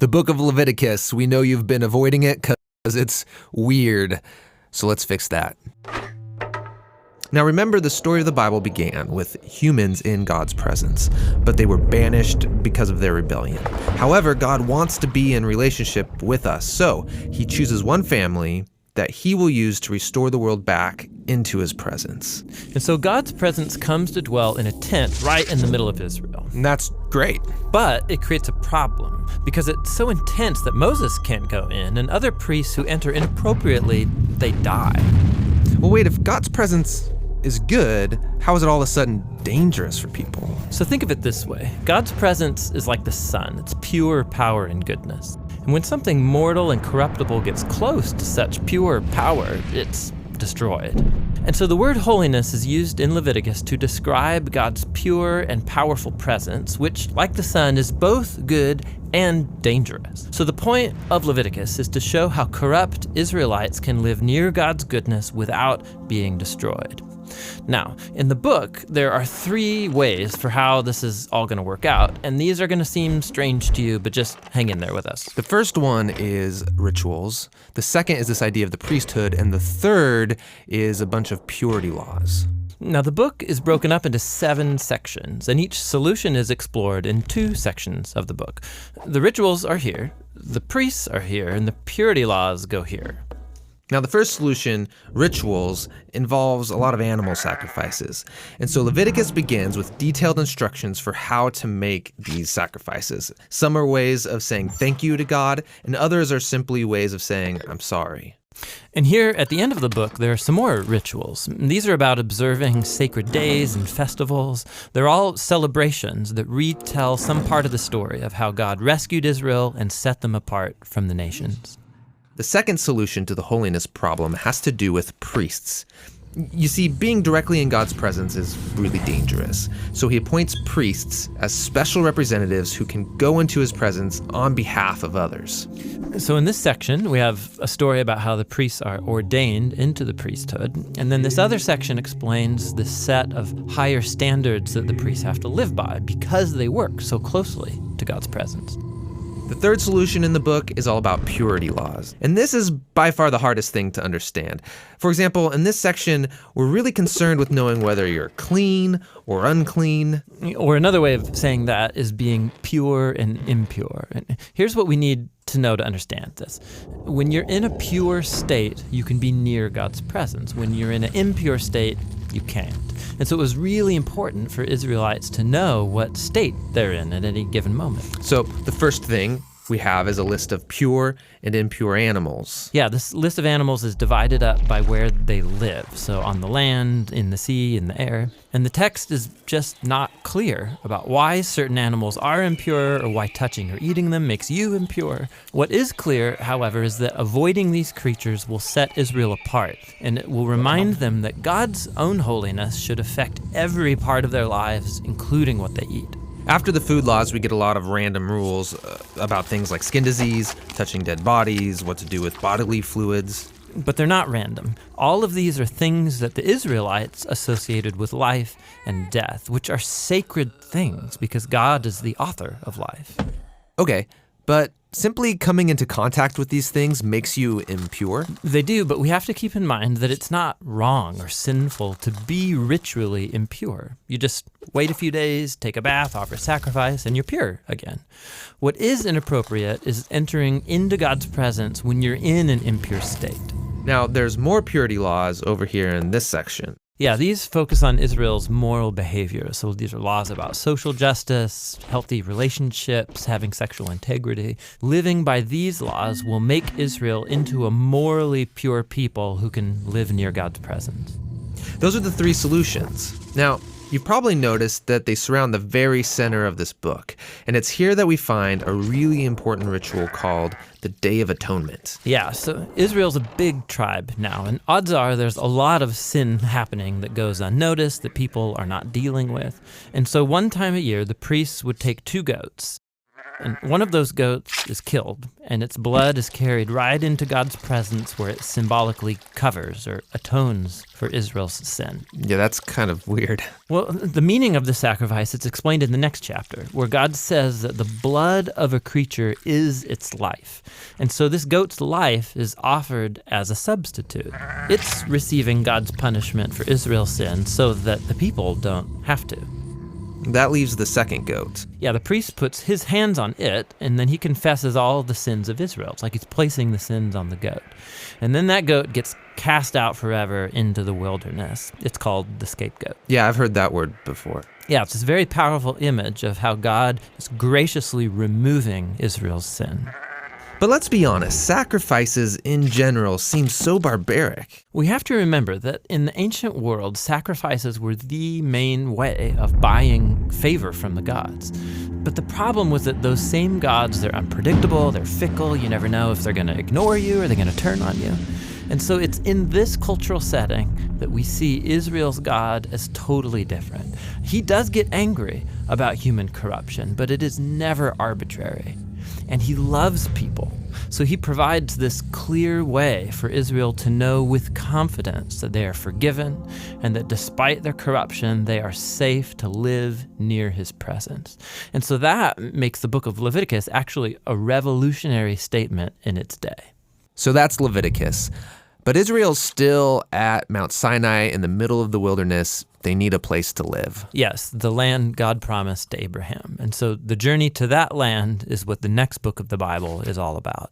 The book of Leviticus. We know you've been avoiding it because it's weird. So let's fix that. Now remember, the story of the Bible began with humans in God's presence, but they were banished because of their rebellion. However, God wants to be in relationship with us, so he chooses one family that he will use to restore the world back into his presence. And so God's presence comes to dwell in a tent right in the middle of Israel. And that's great. But it creates a problem because it's so intense that Moses can't go in, and other priests who enter inappropriately, they die. Well, wait, if God's presence is good, how is it all of a sudden dangerous for people? So think of it this way. God's presence is like the sun. It's pure power and goodness. And when something mortal and corruptible gets close to such pure power, it's destroyed. And so the word holiness is used in Leviticus to describe God's pure and powerful presence, which, like the sun, is both good and dangerous. So the point of Leviticus is to show how corrupt Israelites can live near God's goodness without being destroyed. Now, in the book, there are 3 ways for how this is all going to work out, and these are going to seem strange to you, but just hang in there with us. The first one is rituals. The second is this idea of the priesthood, and the third is a bunch of purity laws. Now, the book is broken up into 7 sections, and each solution is explored in 2 sections of the book. The rituals are here, the priests are here, and the purity laws go here. Now, the first solution, rituals, involves a lot of animal sacrifices. And so Leviticus begins with detailed instructions for how to make these sacrifices. Some are ways of saying thank you to God, and others are simply ways of saying, I'm sorry. And here at the end of the book, there are some more rituals. These are about observing sacred days and festivals. They're all celebrations that retell some part of the story of how God rescued Israel and set them apart from the nations. The second solution to the holiness problem has to do with priests. You see, being directly in God's presence is really dangerous. So he appoints priests as special representatives who can go into his presence on behalf of others. So in this section, we have a story about how the priests are ordained into the priesthood. And then this other section explains the set of higher standards that the priests have to live by because they work so closely to God's presence. The third solution in the book is all about purity laws. And this is by far the hardest thing to understand. For example, in this section, we're really concerned with knowing whether you're clean or unclean. Or another way of saying that is being pure and impure. And here's what we need to know to understand this. When you're in a pure state, you can be near God's presence. When you're in an impure state, you can't. And so it was really important for Israelites to know what state they're in at any given moment. So the first thing we have is a list of pure and impure animals. Yeah, this list of animals is divided up by where they live. So on the land, in the sea, in the air. And the text is just not clear about why certain animals are impure or why touching or eating them makes you impure. What is clear, however, is that avoiding these creatures will set Israel apart, and it will remind them that God's own holiness should affect every part of their lives, including what they eat. After the food laws, we get a lot of random rules about things like skin disease, touching dead bodies, what to do with bodily fluids. But they're not random. All of these are things that the Israelites associated with life and death, which are sacred things because God is the author of life. Okay, but simply coming into contact with these things makes you impure? They do, but we have to keep in mind that it's not wrong or sinful to be ritually impure. You just wait a few days, take a bath, offer sacrifice, and you're pure again. What is inappropriate is entering into God's presence when you're in an impure state. Now, there's more purity laws over here in this section. Yeah, these focus on Israel's moral behavior. So these are laws about social justice, healthy relationships, having sexual integrity. Living by these laws will make Israel into a morally pure people who can live near God's presence. Those are the 3 solutions. Now, you've probably noticed that they surround the very center of this book, and it's here that we find a really important ritual called the Day of Atonement. Yeah, so Israel's a big tribe now, and odds are there's a lot of sin happening that goes unnoticed, that people are not dealing with. And so one time a year, the priests would take 2 goats, And one of those goats is killed, and its blood is carried right into God's presence where it symbolically covers or atones for Israel's sin. Yeah, that's kind of weird. Well, the meaning of the sacrifice, it's explained in the next chapter, where God says that the blood of a creature is its life. And so this goat's life is offered as a substitute. It's receiving God's punishment for Israel's sin so that the people don't have to. That leaves the second goat. Yeah, the priest puts his hands on it, and then he confesses all the sins of Israel. It's like he's placing the sins on the goat. And then that goat gets cast out forever into the wilderness. It's called the scapegoat. Yeah, I've heard that word before. Yeah, it's this very powerful image of how God is graciously removing Israel's sin. But let's be honest, sacrifices in general seem so barbaric. We have to remember that in the ancient world, sacrifices were the main way of buying favor from the gods. But the problem was that those same gods, they're unpredictable, they're fickle, you never know if they're going to ignore you or they're going to turn on you. And so it's in this cultural setting that we see Israel's God as totally different. He does get angry about human corruption, but it is never arbitrary. And he loves people. So he provides this clear way for Israel to know with confidence that they are forgiven and that despite their corruption, they are safe to live near his presence. And so that makes the book of Leviticus actually a revolutionary statement in its day. So that's Leviticus. But Israel's still at Mount Sinai in the middle of the wilderness. They need a place to live. Yes, the land God promised to Abraham. And so the journey to that land is what the next book of the Bible is all about.